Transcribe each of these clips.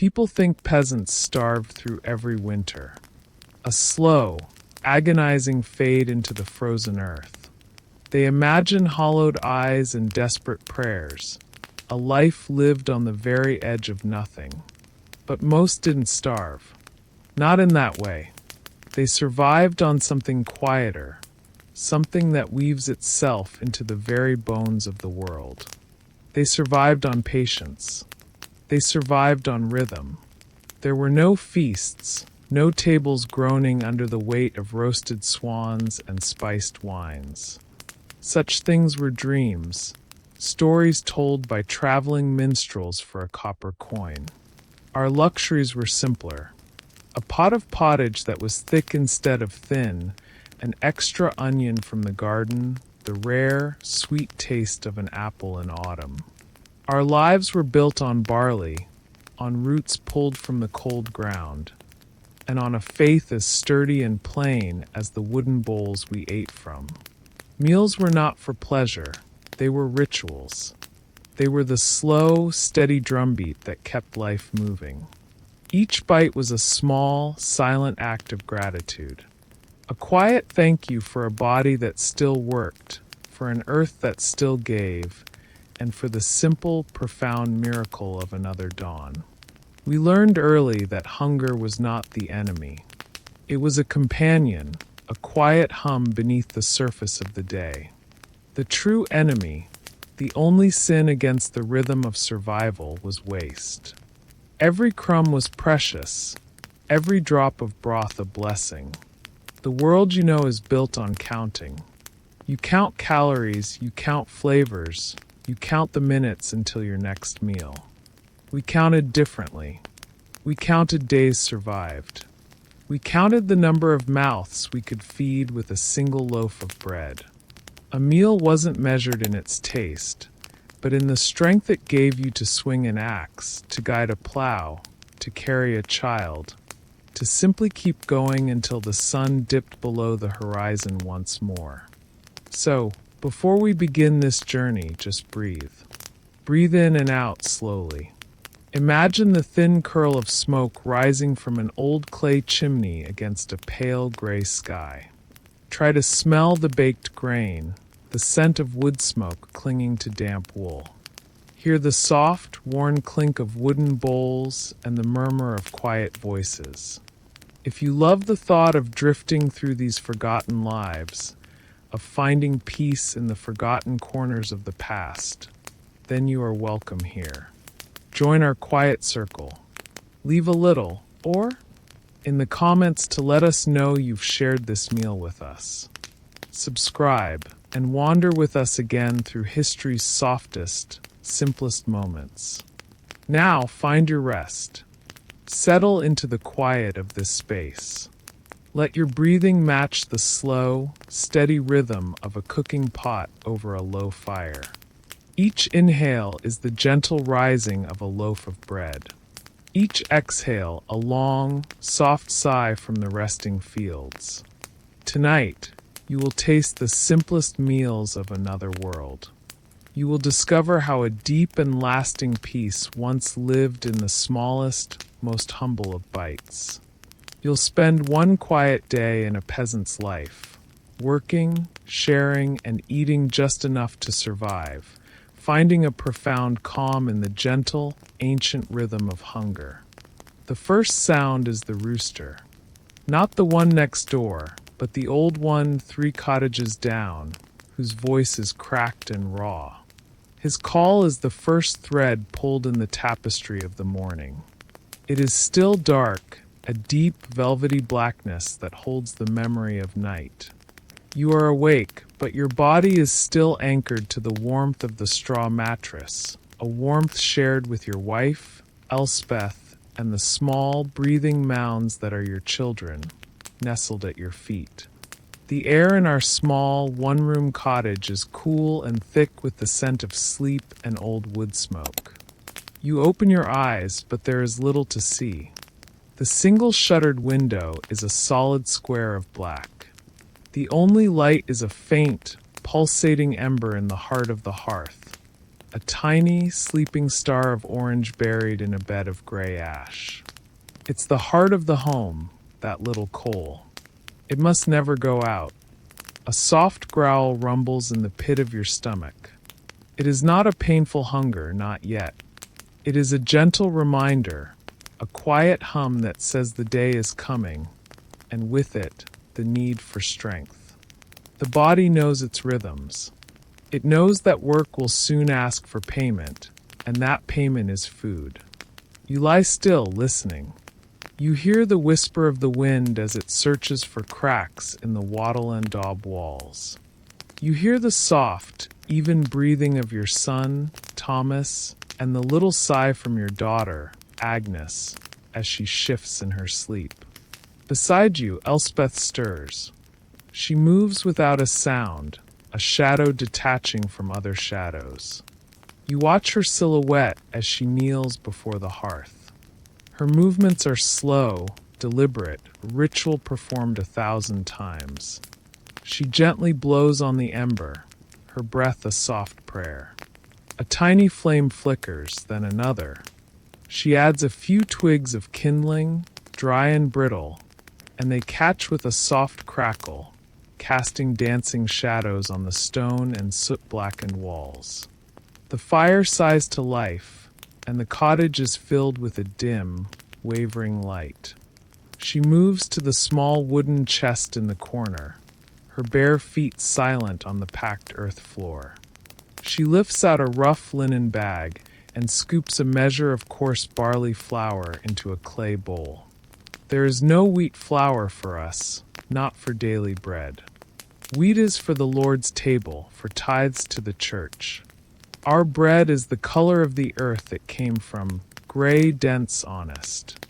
People think peasants starve through every winter. A slow, agonizing fade into the frozen earth. They imagine hollowed eyes and desperate prayers, a life lived on the very edge of nothing. But most didn't starve. Not in that way. They survived on something quieter, something that weaves itself into the very bones of the world. They survived on patience. They survived on rhythm. There were no feasts, no tables groaning under the weight of roasted swans and spiced wines. Such things were dreams, stories told by traveling minstrels for a copper coin. Our luxuries were simpler. A pot of pottage that was thick instead of thin, an extra onion from the garden, the rare, sweet taste of an apple in autumn. Our lives were built on barley, on roots pulled from the cold ground, and on a faith as sturdy and plain as the wooden bowls we ate from. Meals were not for pleasure, they were rituals. They were the slow, steady drumbeat that kept life moving. Each bite was a small, silent act of gratitude. A quiet thank you for a body that still worked, for an earth that still gave, and for the simple, profound miracle of another dawn. We learned early that hunger was not the enemy. It was a companion, a quiet hum beneath the surface of the day. The true enemy, the only sin against the rhythm of survival, was waste. Every crumb was precious, every drop of broth a blessing. The world you know is built on counting. You count calories, you count flavors, you count the minutes until your next meal. We counted differently. We counted days survived. We counted the number of mouths we could feed with a single loaf of bread. A meal wasn't measured in its taste, but in the strength it gave you to swing an axe, to guide a plow, to carry a child, to simply keep going until the sun dipped below the horizon once more. So, before we begin this journey, just breathe. Breathe in and out slowly. Imagine the thin curl of smoke rising from an old clay chimney against a pale gray sky. Try to smell the baked grain, the scent of wood smoke clinging to damp wool. Hear the soft, worn clink of wooden bowls and the murmur of quiet voices. If you love the thought of drifting through these forgotten lives, of finding peace in the forgotten corners of the past, then you are welcome here. Join our quiet circle. Leave a little, or in the comments to let us know you've shared this meal with us. Subscribe and wander with us again through history's softest, simplest moments. Now find your rest. Settle into the quiet of this space. Let your breathing match the slow, steady rhythm of a cooking pot over a low fire. Each inhale is the gentle rising of a loaf of bread. Each exhale a long, soft sigh from the resting fields. Tonight, you will taste the simplest meals of another world. You will discover how a deep and lasting peace once lived in the smallest, most humble of bites. You'll spend one quiet day in a peasant's life, working, sharing, and eating just enough to survive, finding a profound calm in the gentle, ancient rhythm of hunger. The first sound is the rooster. Not the one next door, but the old one 3 cottages down, whose voice is cracked and raw. His call is the first thread pulled in the tapestry of the morning. It is still dark, a deep, velvety blackness that holds the memory of night. You are awake, but your body is still anchored to the warmth of the straw mattress, a warmth shared with your wife, Elspeth, and the small, breathing mounds that are your children, nestled at your feet. The air in our small, one-room cottage is cool and thick with the scent of sleep and old wood smoke. You open your eyes, but there is little to see. The single shuttered window is a solid square of black. The only light is a faint, pulsating ember in the heart of the hearth. a tiny, sleeping star of orange buried in a bed of gray ash. It's the heart of the home, that little coal. It must never go out. A soft growl rumbles in the pit of your stomach. It is not a painful hunger, not yet. It is a gentle reminder, a quiet hum that says the day is coming, and with it, the need for strength. The body knows its rhythms. It knows that work will soon ask for payment, and that payment is food. You lie still, listening. You hear the whisper of the wind as it searches for cracks in the wattle and daub walls. You hear the soft, even breathing of your son, Thomas, and the little sigh from your daughter, Agnes, as she shifts in her sleep. Beside you, Elspeth stirs. She moves without a sound, a shadow detaching from other shadows. You watch her silhouette as she kneels before the hearth. Her movements are slow, deliberate, ritual performed 1,000 times. She gently blows on the ember, her breath a soft prayer. A tiny flame flickers, then another. She adds a few twigs of kindling, dry and brittle, and they catch with a soft crackle, casting dancing shadows on the stone and soot-blackened walls. The fire sighs to life, and the cottage is filled with a dim, wavering light. She moves to the small wooden chest in the corner, her bare feet silent on the packed earth floor. She lifts out a rough linen bag and scoops a measure of coarse barley flour into a clay bowl. There is no wheat flour for us, not for daily bread. Wheat is for the Lord's table, for tithes to the church. Our bread is the color of the earth it came from, gray, dense, honest.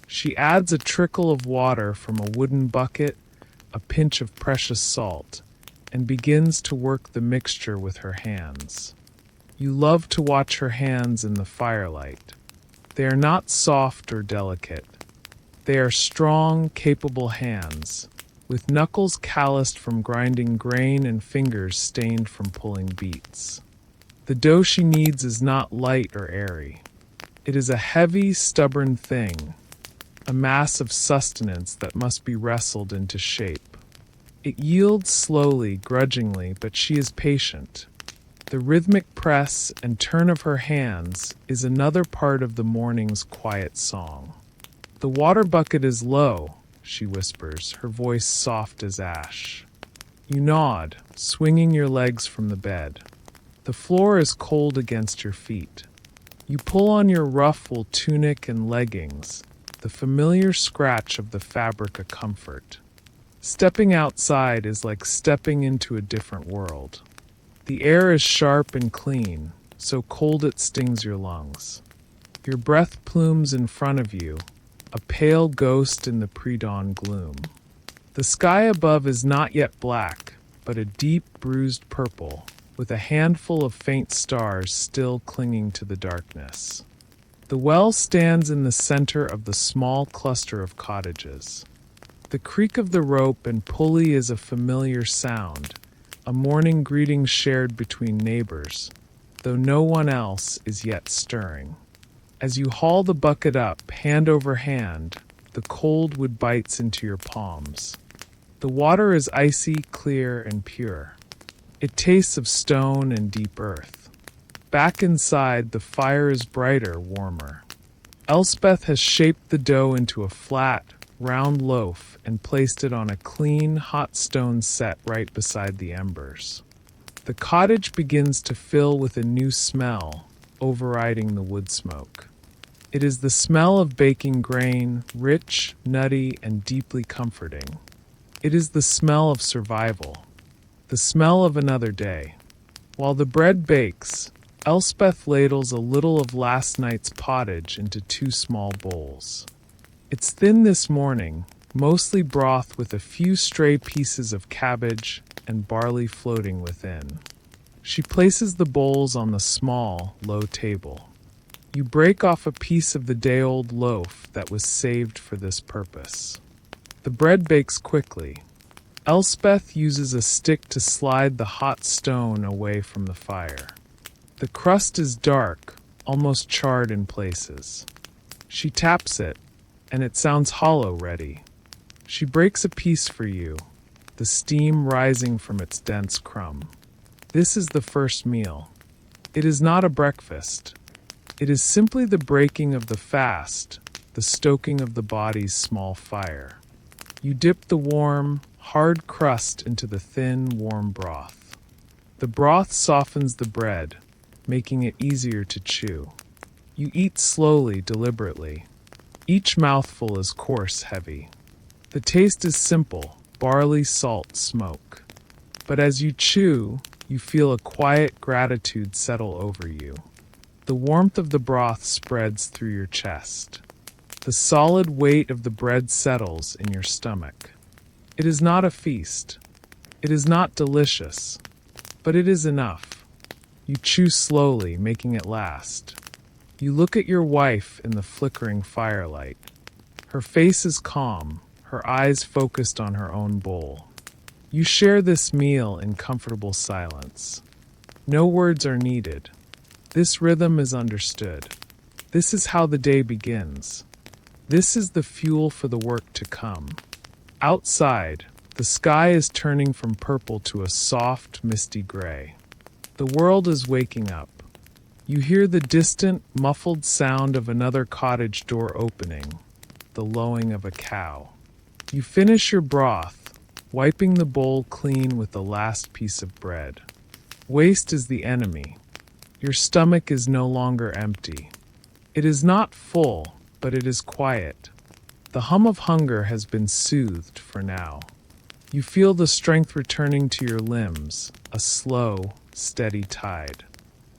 She adds a trickle of water from a wooden bucket, a pinch of precious salt, and begins to work the mixture with her hands. You love to watch her hands in the firelight. They are not soft or delicate. They are strong, capable hands, with knuckles calloused from grinding grain and fingers stained from pulling beets. The dough she kneads is not light or airy. It is a heavy, stubborn thing, a mass of sustenance that must be wrestled into shape. It yields slowly, grudgingly, but she is patient. The rhythmic press and turn of her hands is another part of the morning's quiet song. The water bucket is low, she whispers, her voice soft as ash. You nod, swinging your legs from the bed. The floor is cold against your feet. You pull on your rough wool tunic and leggings, the familiar scratch of the fabric a comfort. Stepping outside is like stepping into a different world. The air is sharp and clean, so cold it stings your lungs. Your breath plumes in front of you, a pale ghost in the pre-dawn gloom. The sky above is not yet black, but a deep, bruised purple, with a handful of faint stars still clinging to the darkness. The well stands in the center of the small cluster of cottages. The creak of the rope and pulley is a familiar sound, a morning greeting shared between neighbors, though no one else is yet stirring. As you haul the bucket up, hand over hand, the cold wood bites into your palms. The water is icy, clear, and pure. It tastes of stone and deep earth. Back inside, the fire is brighter, warmer. Elspeth has shaped the dough into a flat, round loaf and placed it on a clean, hot stone set right beside the embers. The cottage begins to fill with a new smell, overriding the wood smoke. It is the smell of baking grain, rich, nutty, and deeply comforting. It is the smell of survival, the smell of another day. While the bread bakes, Elspeth ladles a little of last night's pottage into 2 small bowls. It's thin this morning, mostly broth with a few stray pieces of cabbage and barley floating within. She places the bowls on the small, low table. You break off a piece of the day-old loaf that was saved for this purpose. The bread bakes quickly. Elspeth uses a stick to slide the hot stone away from the fire. The crust is dark, almost charred in places. She taps it, and it sounds hollow ready. She breaks a piece for you, the steam rising from its dense crumb. This is the first meal. It is not a breakfast. It is simply the breaking of the fast, the stoking of the body's small fire. You dip the warm, hard crust into the thin, warm broth. The broth softens the bread, making it easier to chew. You eat slowly, deliberately. Each mouthful is coarse, heavy. The taste is simple, barley, salt, smoke. But as you chew, you feel a quiet gratitude settle over you. The warmth of the broth spreads through your chest. The solid weight of the bread settles in your stomach. It is not a feast. It is not delicious. But it is enough. You chew slowly, making it last. You look at your wife in the flickering firelight. Her face is calm, her eyes focused on her own bowl. You share this meal in comfortable silence. No words are needed. This rhythm is understood. This is how the day begins. This is the fuel for the work to come. Outside, the sky is turning from purple to a soft, misty gray. The world is waking up. You hear the distant, muffled sound of another cottage door opening, the lowing of a cow. You finish your broth, wiping the bowl clean with the last piece of bread. Waste is the enemy. Your stomach is no longer empty. It is not full, but it is quiet. The hum of hunger has been soothed for now. You feel the strength returning to your limbs, a slow, steady tide.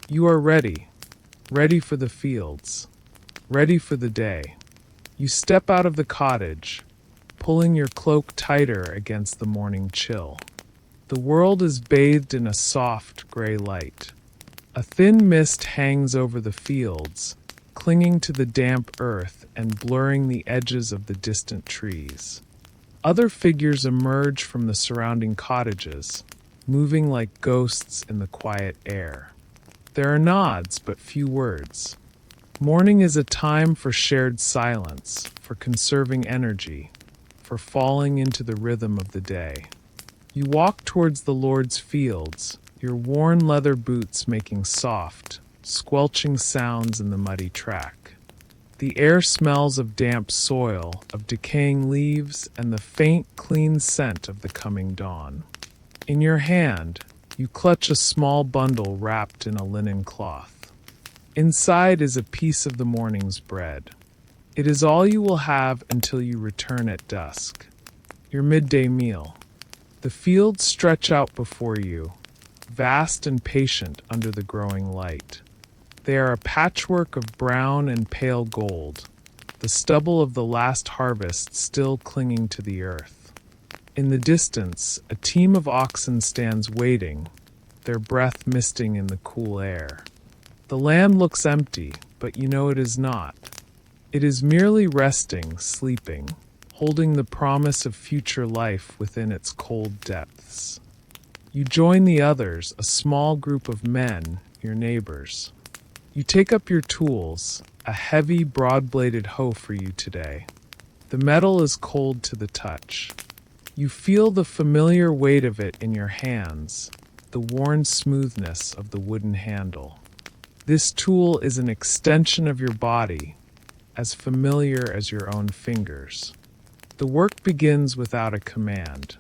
You are ready, ready for the fields, ready for the day. You step out of the cottage, pulling your cloak tighter against the morning chill. The world is bathed in a soft, gray light. A thin mist hangs over the fields, clinging to the damp earth and blurring the edges of the distant trees. Other figures emerge from the surrounding cottages, moving like ghosts in the quiet air. There are nods, but few words. Morning is a time for shared silence, for conserving energy, for falling into the rhythm of the day. You walk towards the Lord's fields, your worn leather boots making soft, squelching sounds in the muddy track. The air smells of damp soil, of decaying leaves, and the faint, clean scent of the coming dawn. In your hand, you clutch a small bundle wrapped in a linen cloth. Inside is a piece of the morning's bread. It is all you will have until you return at dusk. Your midday meal. The fields stretch out before you, vast and patient under the growing light. They are a patchwork of brown and pale gold, the stubble of the last harvest still clinging to the earth. In the distance, a team of oxen stands waiting, their breath misting in the cool air. The land looks empty, but you know it is not. It is merely resting, sleeping, holding the promise of future life within its cold depths. You join the others, a small group of men, your neighbors. You take up your tools, a heavy, broad-bladed hoe for you today. The metal is cold to the touch. You feel the familiar weight of it in your hands, the worn smoothness of the wooden handle. This tool is an extension of your body, as familiar as your own fingers. The work begins without a command.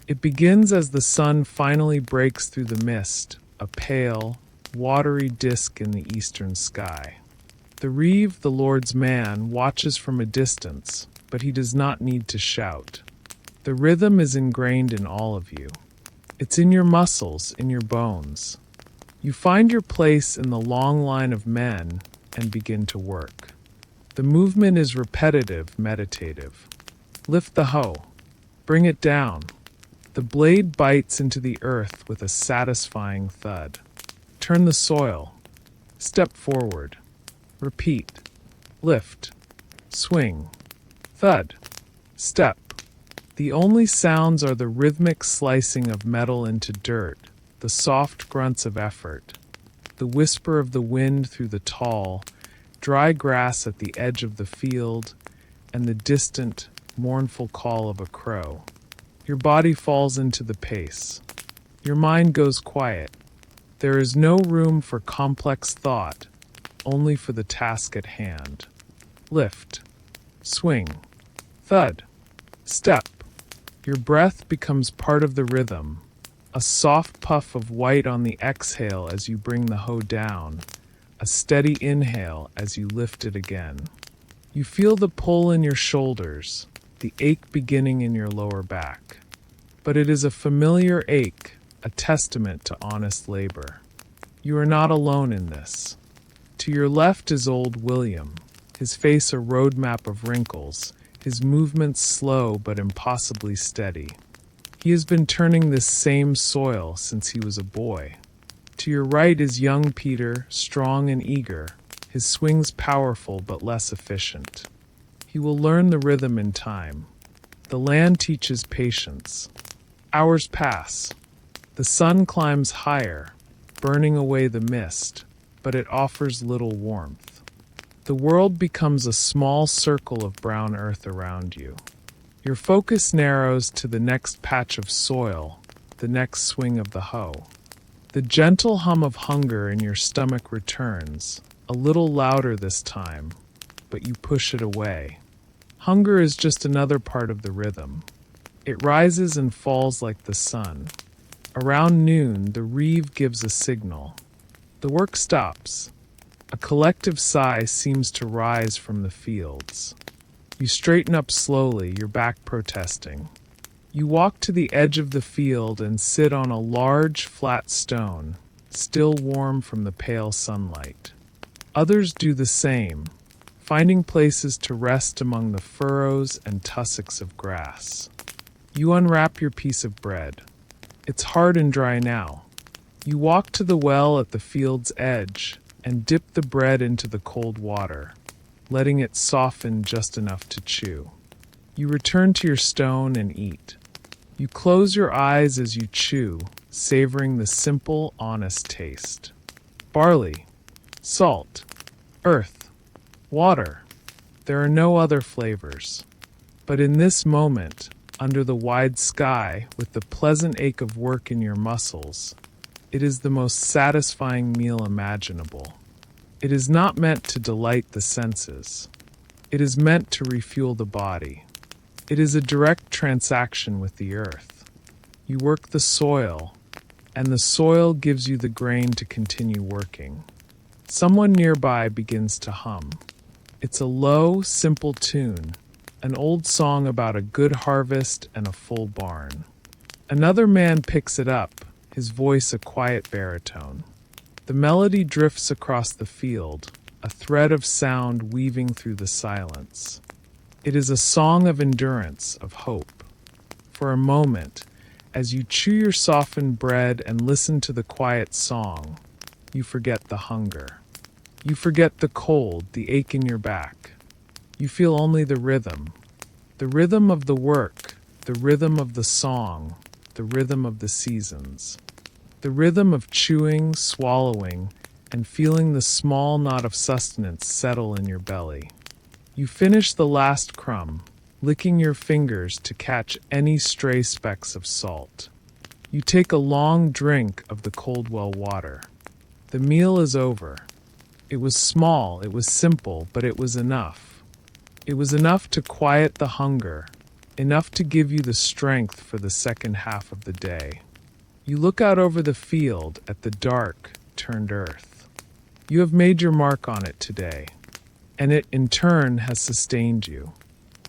It begins as the sun finally breaks through the mist, a pale, watery disk in the eastern sky. The reeve, the Lord's man, watches from a distance, but he does not need to shout. The rhythm is ingrained in all of you. It's in your muscles, in your bones. You find your place in the long line of men and begin to work. The movement is repetitive, meditative. Lift the hoe. Bring it down. The blade bites into the earth with a satisfying thud. Turn the soil. Step forward. Repeat. Lift. Swing. Thud. Step. The only sounds are the rhythmic slicing of metal into dirt, the soft grunts of effort. the whisper of the wind through the tall, dry grass at the edge of the field, and the distant, mournful call of a crow. Your body falls into the pace. Your mind goes quiet. There is no room for complex thought, only for the task at hand. Lift, swing, thud, step. Your breath becomes part of the rhythm, a soft puff of white on the exhale as you bring the hoe down, a steady inhale as you lift it again. You feel the pull in your shoulders, the ache beginning in your lower back. But it is a familiar ache, a testament to honest labor. You are not alone in this. To your left is old William, his face a roadmap of wrinkles, his movements slow but impossibly steady. He has been turning this same soil since he was a boy. To your right is young Peter, strong and eager, his swings powerful but less efficient. He will learn the rhythm in time. The land teaches patience. Hours pass. The sun climbs higher, burning away the mist, but it offers little warmth. The world becomes a small circle of brown earth around you. Your focus narrows to the next patch of soil, the next swing of the hoe. The gentle hum of hunger in your stomach returns, a little louder this time, but you push it away. Hunger is just another part of the rhythm. It rises and falls like the sun. Around noon, the reeve gives a signal. The work stops. A collective sigh seems to rise from the fields. You straighten up slowly, your back protesting. You walk to the edge of the field and sit on a large, flat stone, still warm from the pale sunlight. Others do the same, finding places to rest among the furrows and tussocks of grass. You unwrap your piece of bread. It's hard and dry now. You walk to the well at the field's edge and dip the bread into the cold water, letting it soften just enough to chew. You return to your stone and eat. You close your eyes as you chew, savoring the simple, honest taste. Barley, salt, earth, water. There are no other flavors. But in this moment, under the wide sky, with the pleasant ache of work in your muscles, it is the most satisfying meal imaginable. It is not meant to delight the senses. It is meant to refuel the body. It is a direct transaction with the earth. You work the soil, and the soil gives you the grain to continue working. Someone nearby begins to hum. It's a low, simple tune, an old song about a good harvest and a full barn. Another man picks it up, his voice a quiet baritone. The melody drifts across the field, a thread of sound weaving through the silence. It is a song of endurance, of hope. For a moment, as you chew your softened bread and listen to the quiet song, you forget the hunger. You forget the cold, the ache in your back. You feel only the rhythm of the work, the rhythm of the song, the rhythm of the seasons. The rhythm of chewing, swallowing, and feeling the small knot of sustenance settle in your belly. You finish the last crumb, licking your fingers to catch any stray specks of salt. You take a long drink of the cold well water. The meal is over. It was small, it was simple, but it was enough. It was enough to quiet the hunger, enough to give you the strength for the second half of the day. You look out over the field at the dark, turned earth. You have made your mark on it today, and it in turn has sustained you.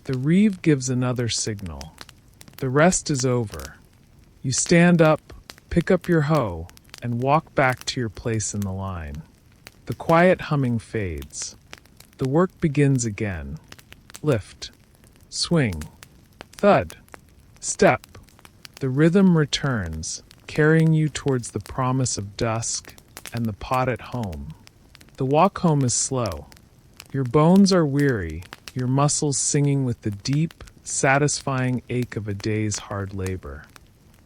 The reeve gives another signal. The rest is over. You stand up, pick up your hoe, and walk back to your place in the line. The quiet humming fades. The work begins again. Lift, swing, thud, step. The rhythm returns, carrying you towards the promise of dusk and the pot at home. The walk home is slow. Your bones are weary, your muscles singing with the deep, satisfying ache of a day's hard labor.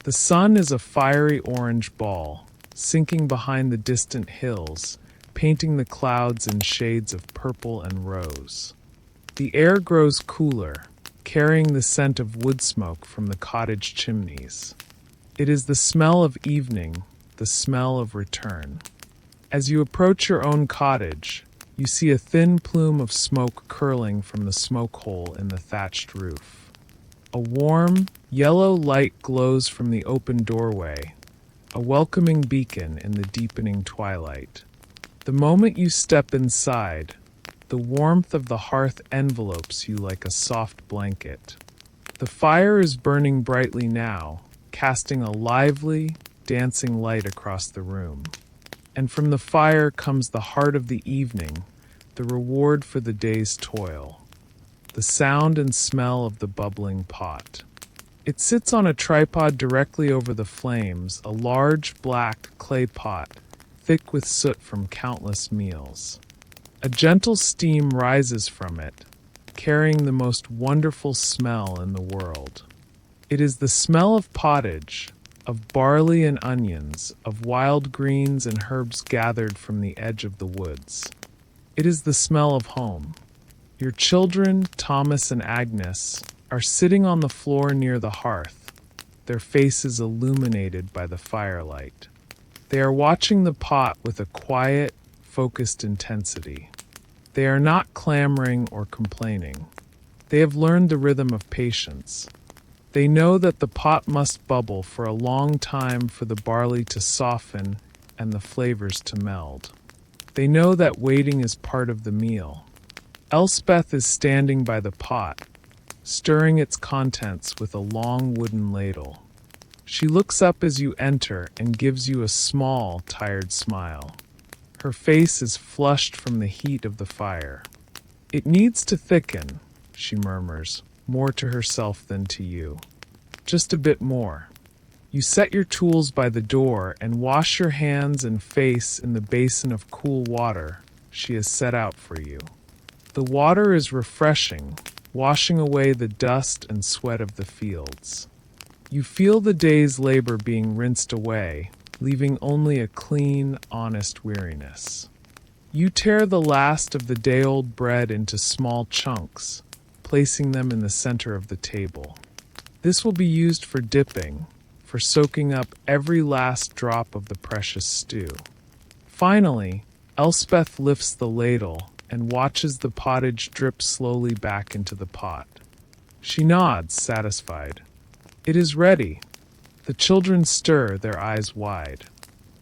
The sun is a fiery orange ball, sinking behind the distant hills, painting the clouds in shades of purple and rose. The air grows cooler, carrying the scent of wood smoke from the cottage chimneys. It is the smell of evening, the smell of return. As you approach your own cottage, you see a thin plume of smoke curling from the smoke hole in the thatched roof. A warm, yellow light glows from the open doorway, a welcoming beacon in the deepening twilight. The moment you step inside, the warmth of the hearth envelopes you like a soft blanket. The fire is burning brightly now, casting a lively, dancing light across the room. And from the fire comes the heart of the evening, the reward for the day's toil. The sound and smell of the bubbling pot. It sits on a tripod directly over the flames, a large black clay pot, thick with soot from countless meals. A gentle steam rises from it, carrying the most wonderful smell in the world. It is the smell of pottage, of barley and onions, of wild greens and herbs gathered from the edge of the woods. It is the smell of home. Your children, Thomas and Agnes, are sitting on the floor near the hearth, their faces illuminated by the firelight. They are watching the pot with a quiet, focused intensity. They are not clamoring or complaining. They have learned the rhythm of patience. They know that the pot must bubble for a long time for the barley to soften and the flavors to meld. They know that waiting is part of the meal. Elspeth is standing by the pot, stirring its contents with a long wooden ladle. She looks up as you enter and gives you a small, tired smile. Her face is flushed from the heat of the fire. "It needs to thicken," she murmurs, more to herself than to you. "Just a bit more." You set your tools by the door and wash your hands and face in the basin of cool water she has set out for you. The water is refreshing, washing away the dust and sweat of the fields. You feel the day's labor being rinsed away, leaving only a clean, honest weariness. You tear the last of the day-old bread into small chunks, placing them in the center of the table. This will be used for dipping, for soaking up every last drop of the precious stew. Finally, Elspeth lifts the ladle and watches the pottage drip slowly back into the pot. She nods, satisfied. It is ready. The children stir, their eyes wide.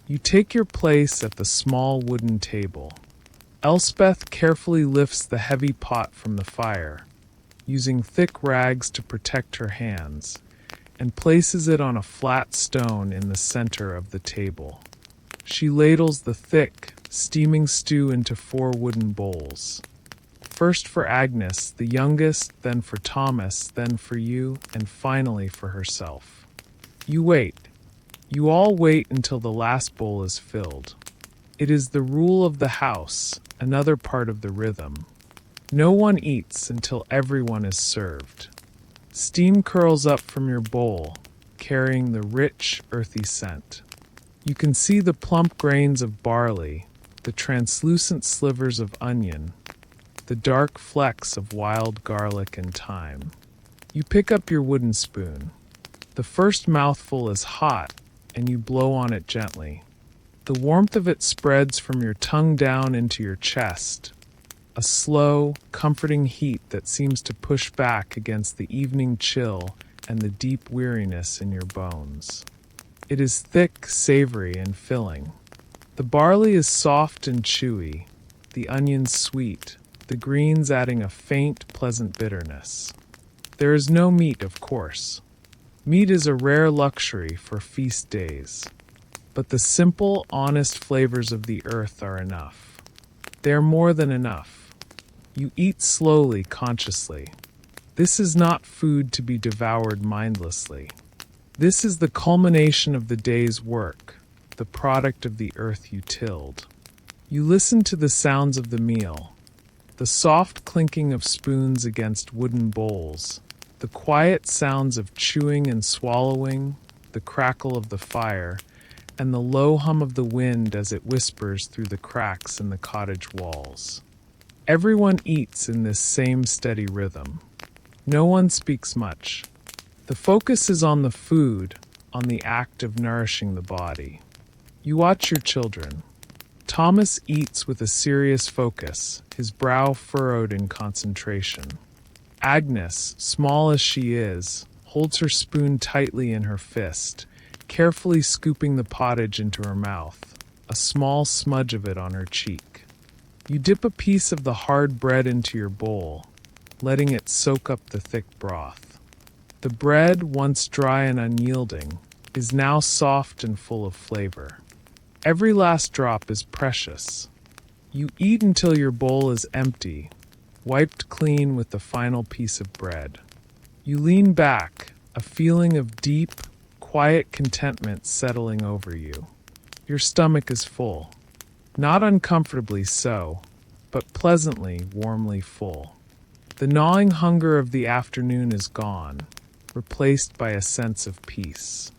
You take your place at the small wooden table. Elspeth carefully lifts the heavy pot from the fire, using thick rags to protect her hands, and places it on a flat stone in the center of the table. She ladles the thick, steaming stew into 4 wooden bowls. First for Agnes, the youngest, then for Thomas, then for you, and finally for herself. You wait. You all wait until the last bowl is filled. It is the rule of the house, another part of the rhythm. No one eats until everyone is served. Steam curls up from your bowl, carrying the rich, earthy scent. You can see the plump grains of barley, the translucent slivers of onion, the dark flecks of wild garlic and thyme. You pick up your wooden spoon. The first mouthful is hot, and you blow on it gently. The warmth of it spreads from your tongue down into your chest, a slow, comforting heat that seems to push back against the evening chill and the deep weariness in your bones. It is thick, savory, and filling. The barley is soft and chewy, the onions sweet, the greens adding a faint, pleasant bitterness. There is no meat, of course. Meat is a rare luxury for feast days. But the simple, honest flavors of the earth are enough. They are more than enough. You eat slowly, consciously. This is not food to be devoured mindlessly. This is the culmination of the day's work, the product of the earth you tilled. You listen to the sounds of the meal, the soft clinking of spoons against wooden bowls, the quiet sounds of chewing and swallowing, the crackle of the fire, and the low hum of the wind as it whispers through the cracks in the cottage walls. Everyone eats in this same steady rhythm. No one speaks much. The focus is on the food, on the act of nourishing the body. You watch your children. Thomas eats with a serious focus, his brow furrowed in concentration. Agnes, small as she is, holds her spoon tightly in her fist, carefully scooping the pottage into her mouth, a small smudge of it on her cheek. You dip a piece of the hard bread into your bowl, letting it soak up the thick broth. The bread, once dry and unyielding, is now soft and full of flavor. Every last drop is precious. You eat until your bowl is empty, wiped clean with the final piece of bread. You lean back, a feeling of deep, quiet contentment settling over you. Your stomach is full. Not uncomfortably so, but pleasantly, warmly full. The gnawing hunger of the afternoon is gone, replaced by a sense of peace.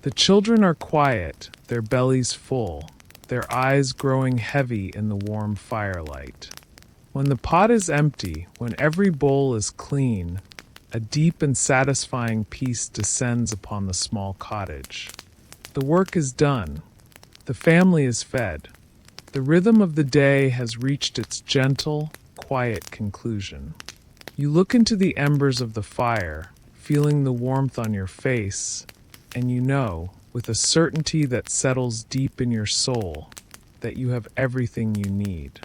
The children are quiet, their bellies full, their eyes growing heavy in the warm firelight. When the pot is empty, when every bowl is clean, a deep and satisfying peace descends upon the small cottage. The work is done. The family is fed. The rhythm of the day has reached its gentle, quiet conclusion. You look into the embers of the fire, feeling the warmth on your face, and you know, with a certainty that settles deep in your soul, that you have everything you need.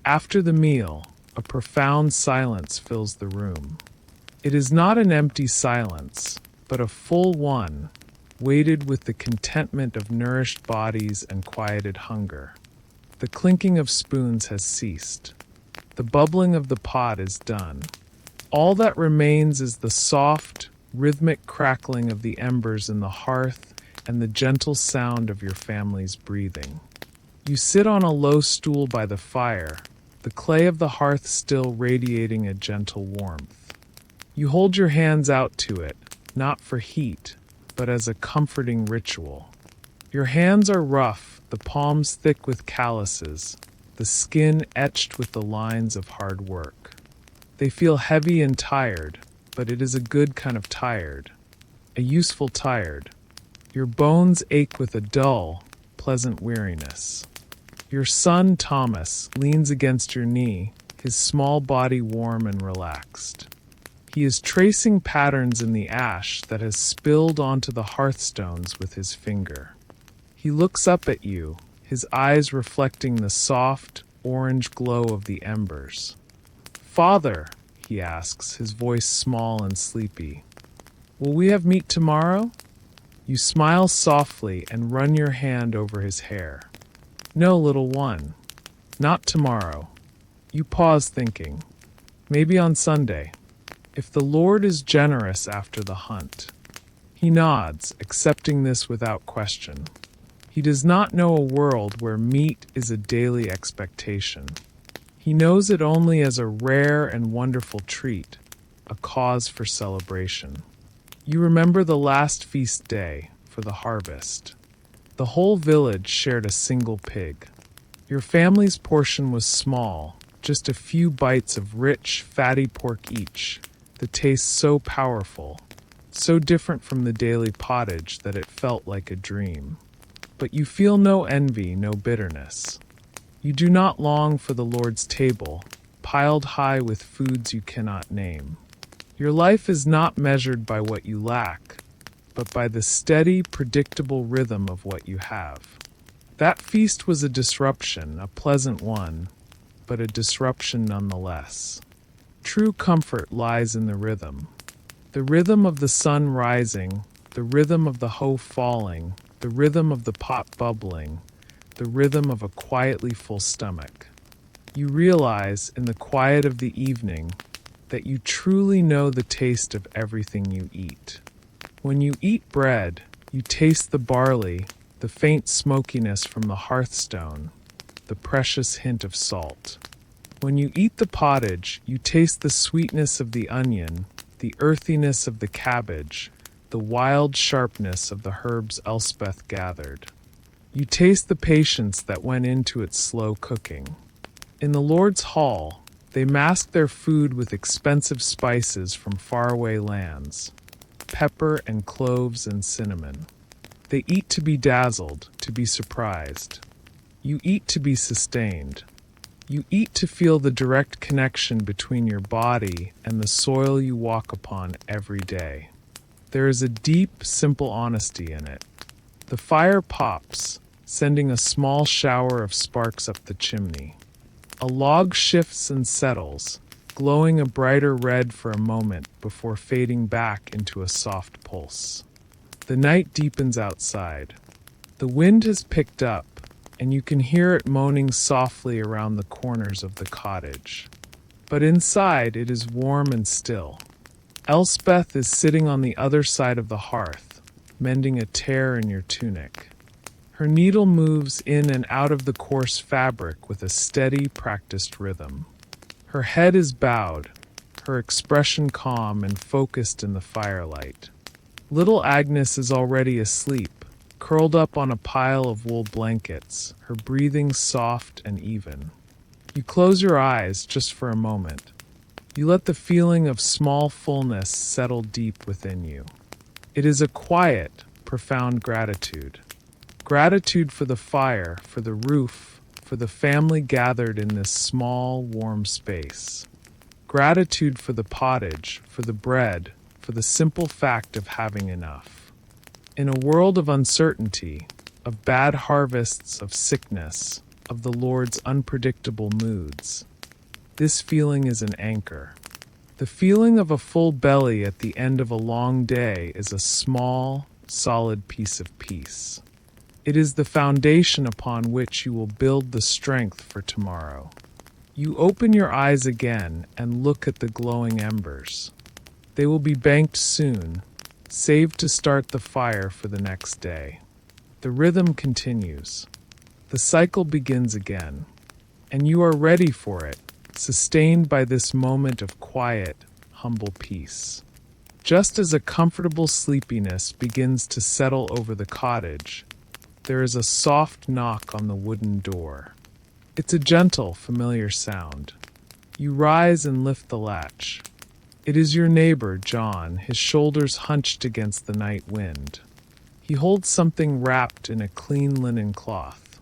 After the meal, a profound silence fills the room. It is not an empty silence, but a full one, weighted with the contentment of nourished bodies and quieted hunger. The clinking of spoons has ceased. The bubbling of the pot is done. All that remains is the soft, rhythmic crackling of the embers in the hearth and the gentle sound of your family's breathing. You sit on a low stool by the fire, the clay of the hearth still radiating a gentle warmth. You hold your hands out to it, not for heat, but as a comforting ritual. Your hands are rough, the palms thick with calluses, the skin etched with the lines of hard work. They feel heavy and tired, but it is a good kind of tired, a useful tired. Your bones ache with a dull, pleasant weariness. Your son, Thomas, leans against your knee, his small body warm and relaxed. He is tracing patterns in the ash that has spilled onto the hearthstones with his finger. He looks up at you, his eyes reflecting the soft, orange glow of the embers. "Father," he asks, his voice small and sleepy, "will we have meat tomorrow?" You smile softly and run your hand over his hair. "No, little one, not tomorrow." You pause thinking, "Maybe on Sunday, if the Lord is generous after the hunt." He nods, accepting this without question. He does not know a world where meat is a daily expectation. He knows it only as a rare and wonderful treat, a cause for celebration. You remember the last feast day, for the harvest. The whole village shared a single pig. Your family's portion was small, just a few bites of rich, fatty pork each, the taste so powerful, so different from the daily pottage that it felt like a dream. But you feel no envy, no bitterness. You do not long for the Lord's table, piled high with foods you cannot name. Your life is not measured by what you lack, but by the steady, predictable rhythm of what you have. That feast was a disruption, a pleasant one, but a disruption nonetheless. True comfort lies in the rhythm of the sun rising, the rhythm of the hoe falling, the rhythm of the pot bubbling, the rhythm of a quietly full stomach. You realize, in the quiet of the evening, that you truly know the taste of everything you eat. When you eat bread, you taste the barley, the faint smokiness from the hearthstone, the precious hint of salt. When you eat the pottage, you taste the sweetness of the onion, the earthiness of the cabbage, the wild sharpness of the herbs Elspeth gathered. You taste the patience that went into its slow cooking. In the Lord's hall, they mask their food with expensive spices from faraway lands, pepper and cloves and cinnamon. They eat to be dazzled, to be surprised. You eat to be sustained. You eat to feel the direct connection between your body and the soil you walk upon every day. There is a deep, simple honesty in it. The fire pops, sending a small shower of sparks up the chimney. A log shifts and settles, glowing a brighter red for a moment before fading back into a soft pulse. The night deepens outside. The wind has picked up, and you can hear it moaning softly around the corners of the cottage. But inside it is warm and still. Elspeth is sitting on the other side of the hearth, mending a tear in your tunic. Her needle moves in and out of the coarse fabric with a steady, practiced rhythm. Her head is bowed, her expression calm and focused in the firelight. Little Agnes is already asleep, curled up on a pile of wool blankets, her breathing soft and even. You close your eyes just for a moment. You let the feeling of small fullness settle deep within you. It is a quiet, profound gratitude. Gratitude for the fire, for the roof, for the family gathered in this small, warm space. Gratitude for the pottage, for the bread, for the simple fact of having enough. In a world of uncertainty, of bad harvests, of sickness, of the Lord's unpredictable moods, this feeling is an anchor. The feeling of a full belly at the end of a long day is a small, solid piece of peace. It is the foundation upon which you will build the strength for tomorrow. You open your eyes again and look at the glowing embers. They will be banked soon, saved to start the fire for the next day. The rhythm continues. The cycle begins again, and you are ready for it, sustained by this moment of quiet, humble peace. Just as a comfortable sleepiness begins to settle over the cottage, there is a soft knock on the wooden door. It's a gentle, familiar sound. You rise and lift the latch. It is your neighbor, John, his shoulders hunched against the night wind. He holds something wrapped in a clean linen cloth.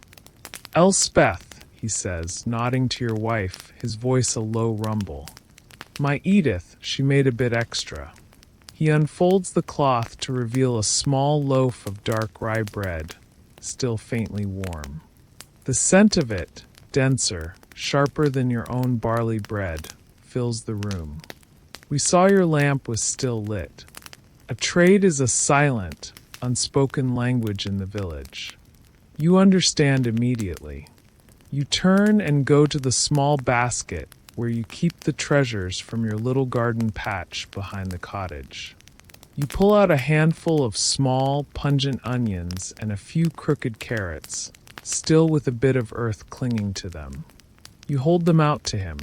Elspeth, he says, nodding to your wife, his voice a low rumble. My Edith, she made a bit extra. He unfolds the cloth to reveal a small loaf of dark rye bread, still faintly warm. The scent of it, denser, sharper than your own barley bread, fills the room. We saw your lamp was still lit. A trade is a silent, unspoken language in the village. You understand immediately. You turn and go to the small basket where you keep the treasures from your little garden patch behind the cottage. You pull out a handful of small, pungent onions and a few crooked carrots, still with a bit of earth clinging to them. You hold them out to him.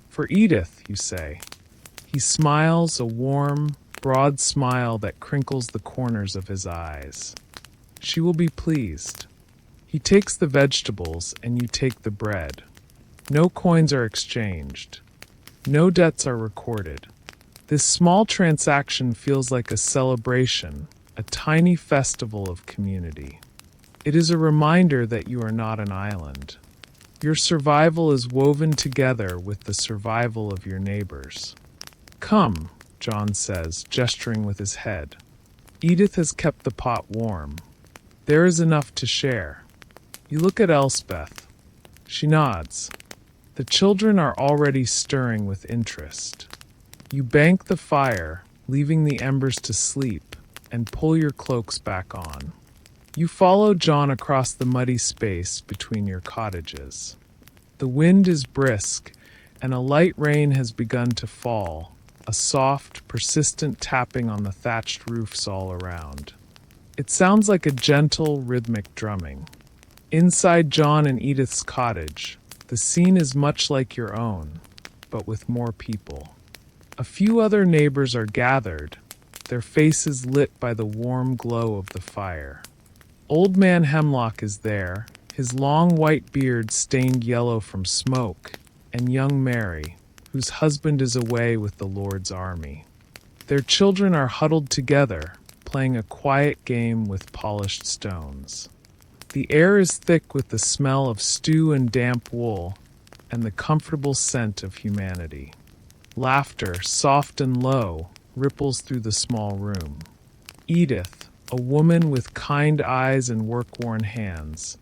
For Edith, you say. He smiles, a warm, broad smile that crinkles the corners of his eyes. She will be pleased. He takes the vegetables and you take the bread. No coins are exchanged. No debts are recorded. This small transaction feels like a celebration, a tiny festival of community. It is a reminder that you are not an island. Your survival is woven together with the survival of your neighbors. Come, John says, gesturing with his head. Edith has kept the pot warm. There is enough to share. You look at Elspeth. She nods. The children are already stirring with interest. You bank the fire, leaving the embers to sleep, and pull your cloaks back on. You follow John across the muddy space between your cottages. The wind is brisk, and a light rain has begun to fall, a soft, persistent tapping on the thatched roofs all around. It sounds like a gentle, rhythmic drumming. Inside John and Edith's cottage, the scene is much like your own, but with more people. A few other neighbors are gathered, their faces lit by the warm glow of the fire. Old Man Hemlock is there, his long white beard stained yellow from smoke, and young Mary, whose husband is away with the Lord's army. Their children are huddled together, playing a quiet game with polished stones. The air is thick with the smell of stew and damp wool, and the comfortable scent of humanity. Laughter, soft and low, ripples through the small room. Edith, a woman with kind eyes and work-worn hands,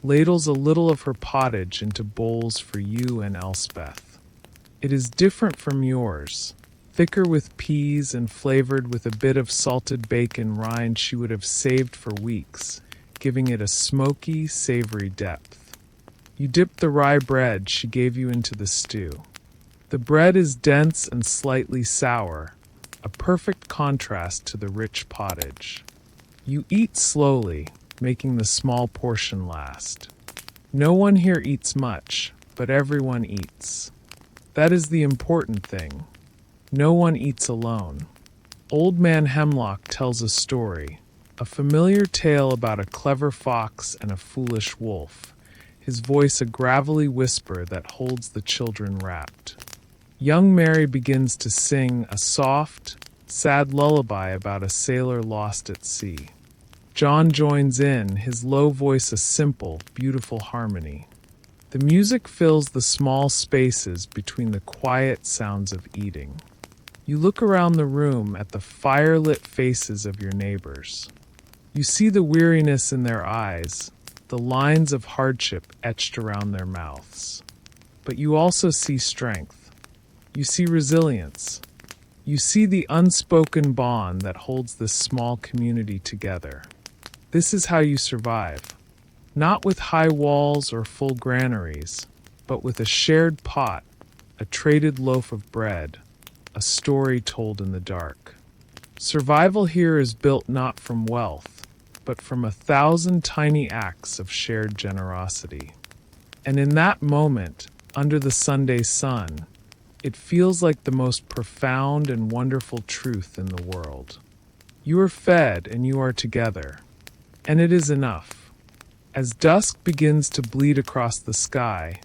ladles a little of her pottage into bowls for you and Elspeth. It is different from yours, thicker with peas and flavored with a bit of salted bacon rind she would have saved for weeks, giving it a smoky, savory depth. You dip the rye bread she gave you into the stew. The bread is dense and slightly sour, a perfect contrast to the rich pottage. You eat slowly, making the small portion last. No one here eats much, but everyone eats. That is the important thing. No one eats alone. Old Man Hemlock tells a story, a familiar tale about a clever fox and a foolish wolf, his voice a gravelly whisper that holds the children rapt. Young Mary begins to sing a soft, sad lullaby about a sailor lost at sea. John joins in, his low voice a simple, beautiful harmony. The music fills the small spaces between the quiet sounds of eating. You look around the room at the fire-lit faces of your neighbors. You see the weariness in their eyes, the lines of hardship etched around their mouths. But you also see strength. You see resilience. You see the unspoken bond that holds this small community together. This is how you survive. Not with high walls or full granaries, but with a shared pot, a traded loaf of bread, a story told in the dark. Survival here is built not from wealth, but from 1,000 tiny acts of shared generosity. And in that moment, under the Sunday sun, it feels like the most profound and wonderful truth in the world. You are fed and you are together, and it is enough. As dusk begins to bleed across the sky,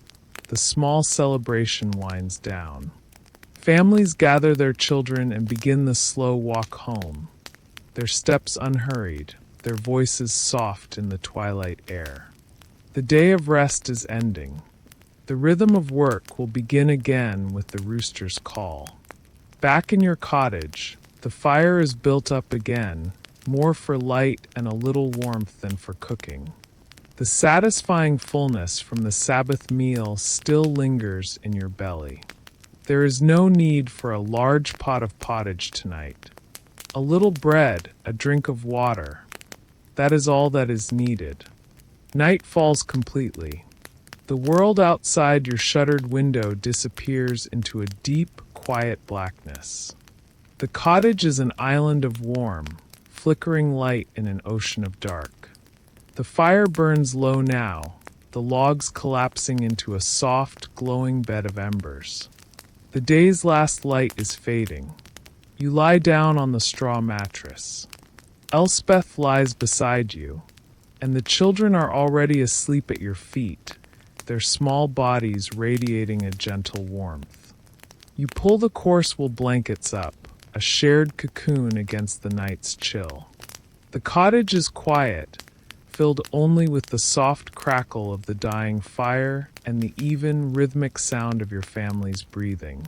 the small celebration winds down. Families gather their children and begin the slow walk home, their steps unhurried, their voices soft in the twilight air. The day of rest is ending. The rhythm of work will begin again with the rooster's call. Back in your cottage, the fire is built up again, more for light and a little warmth than for cooking. The satisfying fullness from the Sabbath meal still lingers in your belly. There is no need for a large pot of pottage tonight. A little bread, a drink of water. That is all that is needed. Night falls completely. The world outside your shuttered window disappears into a deep, quiet blackness. The cottage is an island of warm, flickering light in an ocean of dark. The fire burns low now, the logs collapsing into a soft, glowing bed of embers. The day's last light is fading. You lie down on the straw mattress. Elspeth lies beside you, and the children are already asleep at your feet, their small bodies radiating a gentle warmth. You pull the coarse wool blankets up, a shared cocoon against the night's chill. The cottage is quiet, filled only with the soft crackle of the dying fire and the even, rhythmic sound of your family's breathing.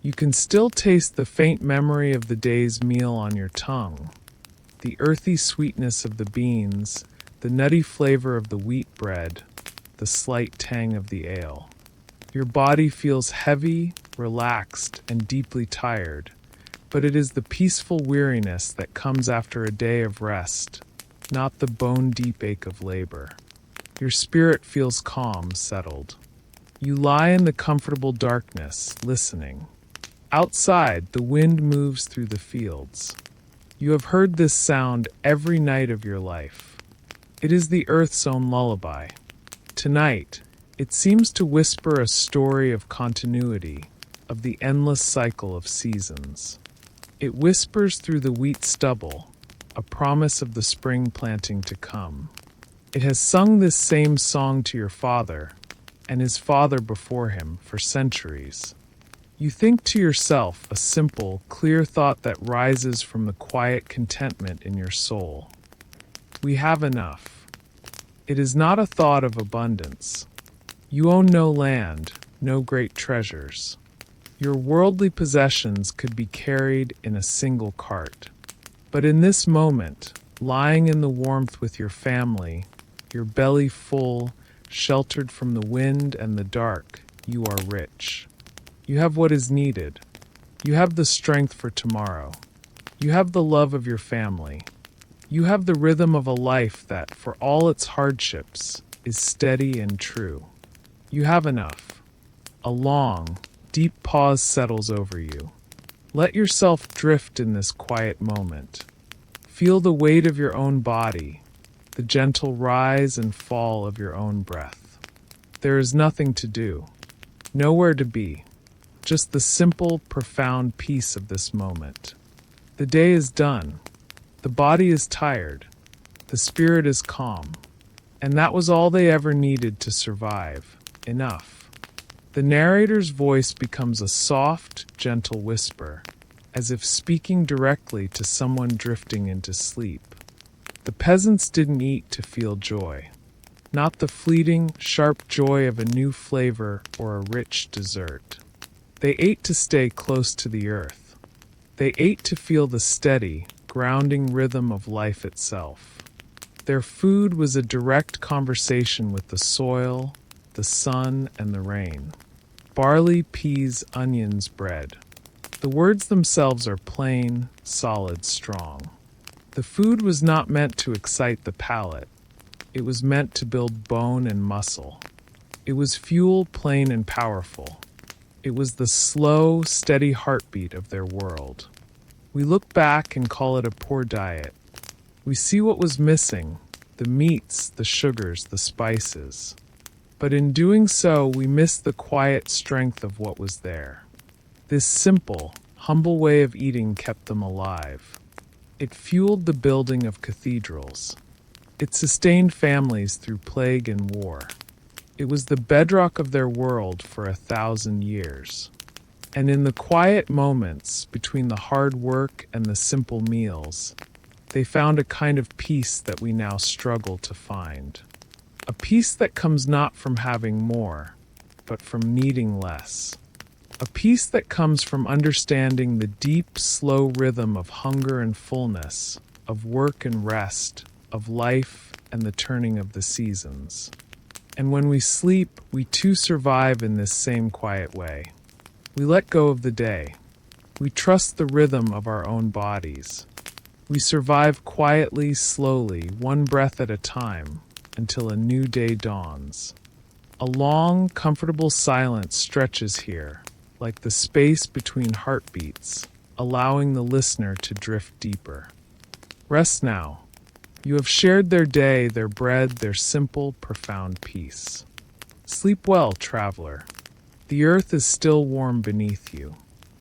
You can still taste the faint memory of the day's meal on your tongue, the earthy sweetness of the beans, the nutty flavor of the wheat bread, the slight tang of the ale. Your body feels heavy, relaxed, and deeply tired, but it is the peaceful weariness that comes after a day of rest, not the bone-deep ache of labor. Your spirit feels calm, settled. You lie in the comfortable darkness, listening. Outside, the wind moves through the fields. You have heard this sound every night of your life. It is the earth's own lullaby. Tonight, it seems to whisper a story of continuity, of the endless cycle of seasons. It whispers through the wheat stubble, a promise of the spring planting to come. It has sung this same song to your father and his father before him for centuries. You think to yourself a simple, clear thought that rises from the quiet contentment in your soul. We have enough. It is not a thought of abundance. You own no land, no great treasures. Your worldly possessions could be carried in a single cart. But in this moment, lying in the warmth with your family, your belly full, sheltered from the wind and the dark, you are rich. You have what is needed. You have the strength for tomorrow. You have the love of your family. You have the rhythm of a life that, for all its hardships, is steady and true. You have enough. A long, deep pause settles over you. Let yourself drift in this quiet moment. Feel the weight of your own body, the gentle rise and fall of your own breath. There is nothing to do, nowhere to be, just the simple, profound peace of this moment. The day is done, the body is tired, the spirit is calm, and that was all they ever needed to survive. Enough. The narrator's voice becomes a soft, gentle whisper, as if speaking directly to someone drifting into sleep. The peasants didn't eat to feel joy, not the fleeting, sharp joy of a new flavor or a rich dessert. They ate to stay close to the earth. They ate to feel the steady, grounding rhythm of life itself. Their food was a direct conversation with the soil, the sun, and the rain. Barley, peas, onions, bread. The words themselves are plain, solid, strong. The food was not meant to excite the palate. It was meant to build bone and muscle. It was fuel, plain and powerful. It was the slow, steady heartbeat of their world. We look back and call it a poor diet. We see what was missing, the meats, the sugars, the spices. But in doing so, we miss the quiet strength of what was there. This simple, humble way of eating kept them alive. It fueled the building of cathedrals. It sustained families through plague and war. It was the bedrock of their world for 1,000 years. And in the quiet moments between the hard work and the simple meals, they found a kind of peace that we now struggle to find. A peace that comes not from having more, but from needing less. A peace that comes from understanding the deep, slow rhythm of hunger and fullness, of work and rest, of life and the turning of the seasons. And when we sleep, we too survive in this same quiet way. We let go of the day. We trust the rhythm of our own bodies. We survive quietly, slowly, one breath at a time, until a new day dawns. A long, comfortable silence stretches here, like the space between heartbeats, allowing the listener to drift deeper. Rest now. You have shared their day, their bread, their simple, profound peace. Sleep well, traveler. The earth is still warm beneath you.